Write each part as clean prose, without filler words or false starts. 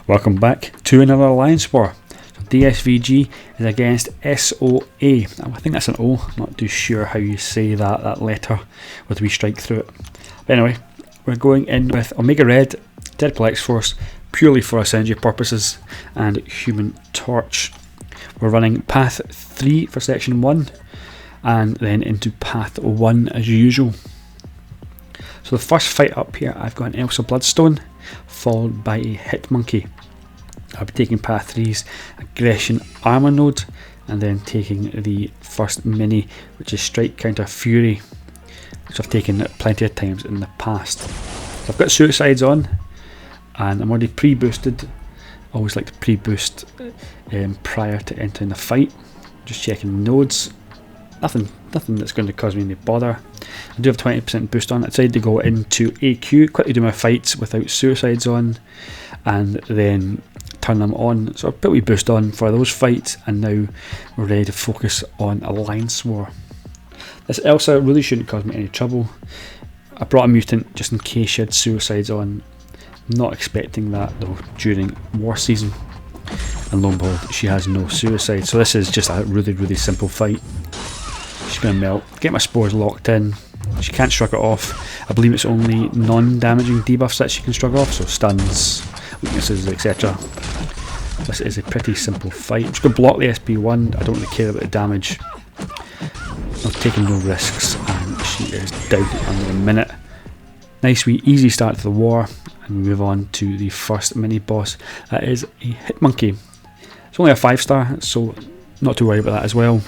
Welcome back to another Alliance War. So DSVG is against SOA. I think that's an O. I'm not too sure how you say that letter with we strike through it. But anyway, we're going in with Omega Red, Deadpool X-Force, purely for synergy purposes, and Human Torch. We're running Path 3 for Section 1, and then into Path 1 as usual. So the first fight up here, I've got an Elsa Bloodstone, followed by a Hit Monkey. I'll be taking Path 3's Aggression Armor Node, and then taking the first mini, which is Strike Counter Fury, which I've taken plenty of times in the past. So I've got Suicides on, and I'm already pre-boosted. I always like to pre-boost prior to entering the fight. Just checking nodes. Nothing that's going to cause me any bother. I do have 20% boost on. I decided to go into AQ, quickly do my fights without Suicides on, and then turn them on. So I put a wee boost on for those fights, and now we're ready to focus on Alliance War. This Elsa really shouldn't cause me any trouble. I brought a mutant just in case she had Suicides on. Not expecting that though during war season. And lo and behold, she has no Suicide. So this is just a really simple fight. She's going to melt, get my spores locked in. She can't shrug it off. I believe it's only non-damaging debuffs that she can shrug off, so stuns, weaknesses, etc. This is a pretty simple fight. I'm just going to block the SP1. I don't really care about the damage. I'm taking no risks, and she is down under a minute. Nice wee easy start to the war, and we move on to the first mini boss. That is a Hit Monkey. It's only a 5-star, so not to worry about that as well.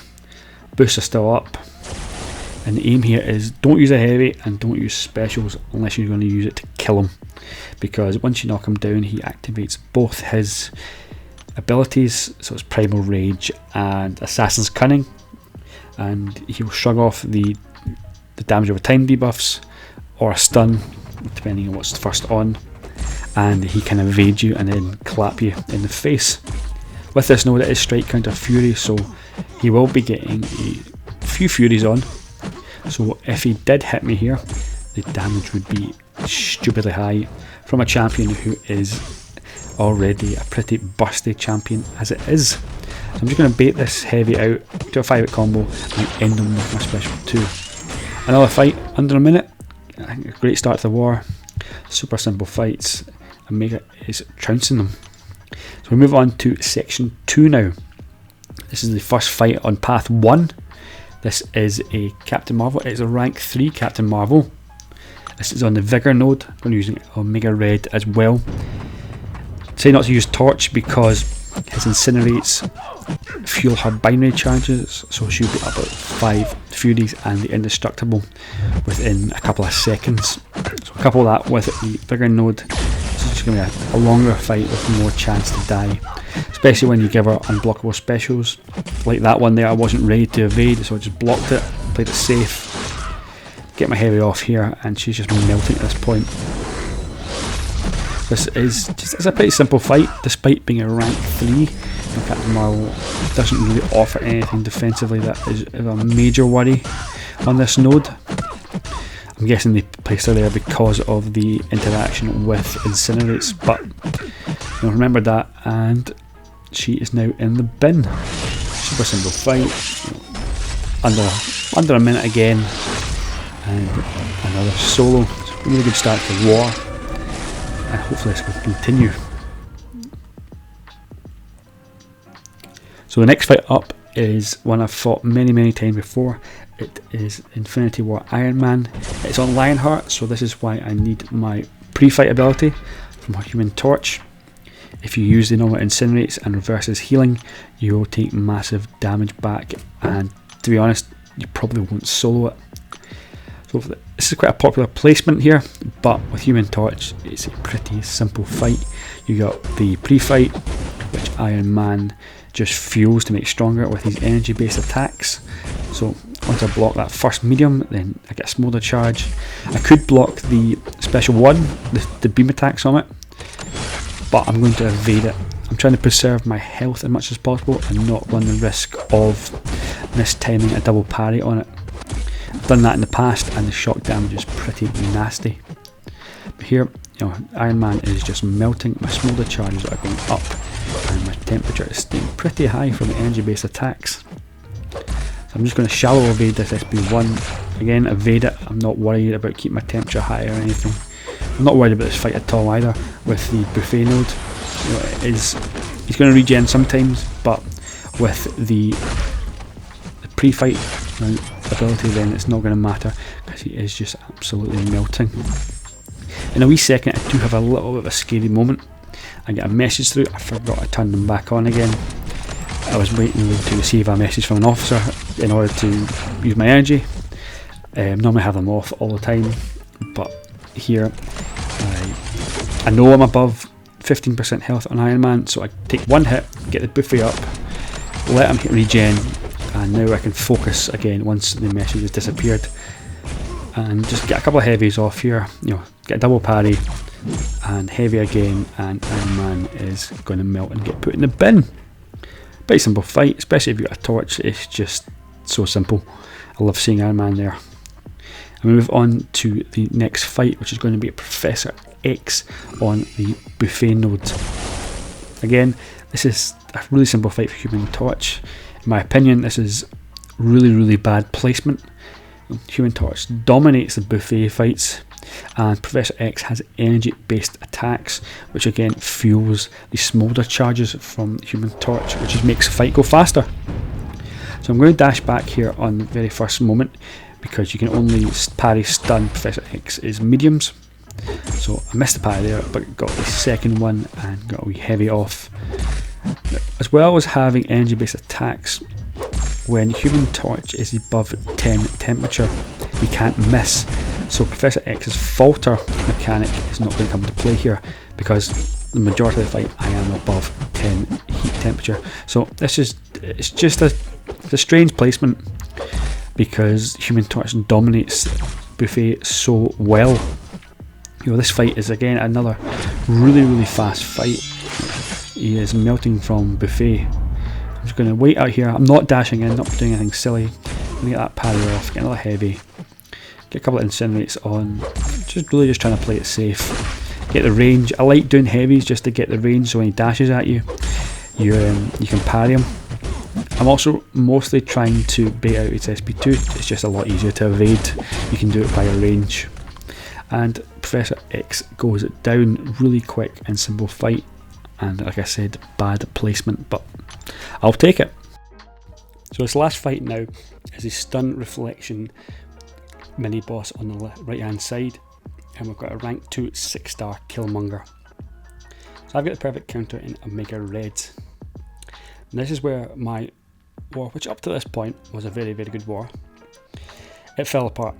Boosts are still up, and the aim here is don't use a heavy and don't use specials unless you're going to use it to kill him, because once you knock him down he activates both his abilities, so it's Primal Rage and Assassin's Cunning, and he will shrug off the damage over time debuffs or a stun depending on what's first on, and he can evade you and then clap you in the face. With this node it is Strike Counter Fury, so he will be getting a few Furies on, so if he did hit me here the damage would be stupidly high from a champion who is already a pretty busty champion as it is. So I'm just going to bait this heavy out, do a 5-hit combo and end him with my special 2. Another fight under a minute. I think a great start to the war. Super simple fights. Omega is trouncing them. So we move on to Section 2 now. This is the first fight on Path 1. This is a Captain Marvel. It's a rank 3 Captain Marvel. This is on the Vigor node. I'm going to be using Omega Red as well. Say not to use Torch because his Incinerates fuel her binary charges, so she'll be up at 5 Furies and the Indestructible within a couple of seconds. So couple that with the Vigor node. It's going to be a longer fight with more chance to die, especially when you give her unblockable specials like that one there. I wasn't ready to evade, so I just blocked it, played it safe, get my heavy off here, and she's just melting at this point. This is just a pretty simple fight, despite being a rank 3. Captain Marvel doesn't really offer anything defensively that is a major worry on this node. I'm guessing they placed her there because of the interaction with Incinerates, but remember that, and she is now in the bin. Super simple fight, under a minute again, and another solo. So really good start to war, and hopefully this will continue. So the next fight up is one I've fought many times before. It is Infinity War Iron Man. It's on Lionheart, so this is why I need my pre-fight ability from Human Torch. If you use the normal Incinerates and reverses healing, you will take massive damage back, and to be honest, you probably won't solo it. So this is quite a popular placement here, but with Human Torch it's a pretty simple fight. You got the pre-fight, which Iron Man just fuels to make stronger with his energy based attacks. So once I block that first medium, then I get a smolder charge. I could block the special one, the beam attacks on it, but I'm going to evade it. I'm trying to preserve my health as much as possible and not run the risk of mistiming a double parry on it. I've done that in the past and the shock damage is pretty nasty. here, Iron Man is just melting. My smolder charges are going up, and my temperature is staying pretty high from the energy-based attacks. So I'm just going to shallow evade this SB1. Again, evade it. I'm not worried about keeping my temperature high or anything. I'm not worried about this fight at all either. With the buffet node, he's going to regen sometimes, but with the pre-fight ability, then it's not going to matter because he is just absolutely melting. In a wee second, I do have a little bit of a scary moment. I get a message through. I forgot to turn them back on again. I was waiting to receive a message from an officer in order to use my energy. Normally have them off all the time, but here I know I'm above 15% health on Iron Man, so I take one hit, get the buffet up, let him hit regen, and now I can focus again once the message has disappeared, and just get a couple of heavies off here. Get a double parry and heavy again, and Iron Man is going to melt and get put in the bin. Pretty simple fight, especially if you've got a torch. It's just so simple. I love seeing Iron Man there. And we move on to the next fight, which is going to be Professor X on the buffet node. Again, this is a really simple fight for Human Torch. In my opinion, this is really bad placement. Human Torch dominates the buffet fights, and Professor X has energy based attacks, which again fuels the smolder charges from Human Torch, which just makes the fight go faster. So I'm going to dash back here on the very first moment, because you can only parry stun Professor X's mediums. So I missed the parry there, but got the second one and got a wee heavy off. As well as having energy based attacks, when Human Torch is above 10 temperature, we can't miss. So Professor X's falter mechanic is not going to come into play here, because the majority of the fight I am above 10 heat temperature. So it's just a strange placement, because Human Torch dominates buffet so well. This fight is again another really fast fight. He is melting from buffet. I'm just going to wait out here. I'm not dashing in, not doing anything silly. I'm going to get that parry off, get another heavy, get a couple of incinerates on. Just trying to play it safe. Get the range. I like doing heavies just to get the range, so when he dashes at you, you can parry him. I'm also mostly trying to bait out its SP2. It's just a lot easier to evade. You can do it by a range. And Professor X goes down really quick and simple fight. And like I said, bad placement, but I'll take it. So this last fight now is a stun reflection mini boss on the right hand side, and we've got a rank 2 6-star Killmonger. So I've got the perfect counter in Omega Red. And this is where my war, which up to this point was a very good war, it fell apart.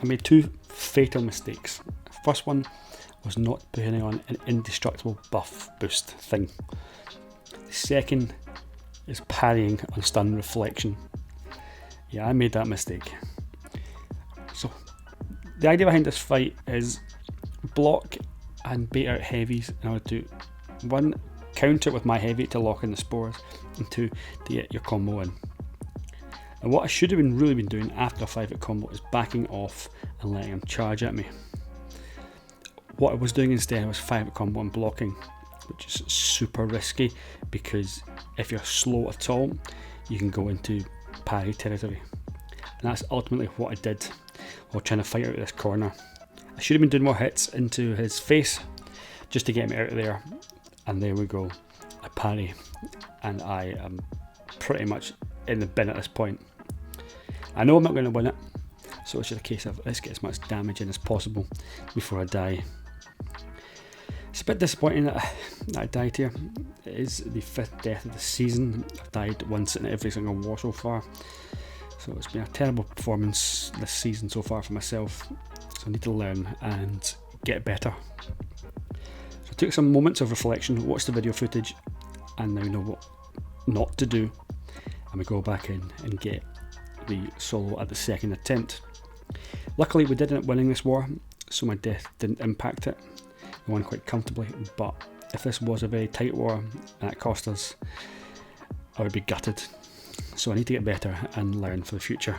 I made two fatal mistakes. First one was not putting on an indestructible buff boost thing. The second is parrying on stun reflection. Yeah, I made that mistake. So the idea behind this fight is block and bait out heavies, and I would do one, counter with my heavy to lock in the spores, and two, to get your combo in. And what I should have really been doing after a 5-hit combo is backing off and letting him charge at me. What I was doing instead was 5-hit combo and blocking, which is super risky, because if you're slow at all, you can go into parry territory. And that's ultimately what I did while trying to fight out of this corner. I should have been doing more hits into his face just to get me out of there. And there we go, I parry, and I am pretty much in the bin at this point. I know I'm not going to win it, so it's just a case of let's get as much damage in as possible before I die. It's a bit disappointing that I died here. It is the 5th death of the season. I've died once in every single war so far, so it's been a terrible performance this season so far for myself. So I need to learn and get better. So I took some moments of reflection, watched the video footage, and now know what not to do. And we go back in and get the solo at the second attempt. Luckily we did end up winning this war, so my death didn't impact it. I won quite comfortably, but if this was a very tight war and it cost us, I would be gutted. So I need to get better and learn for the future.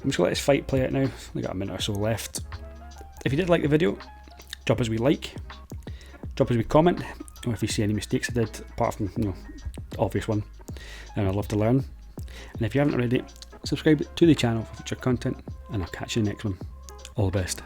I'm just going to let this fight play out now. We got a minute or so left. if you did like the video, drop us a wee like, drop us a wee comment, or if you see any mistakes I did, apart from, you know, obvious one, then I'd love to learn. And if you haven't already, subscribe to the channel for future content, and I'll catch you in the next one. All the best.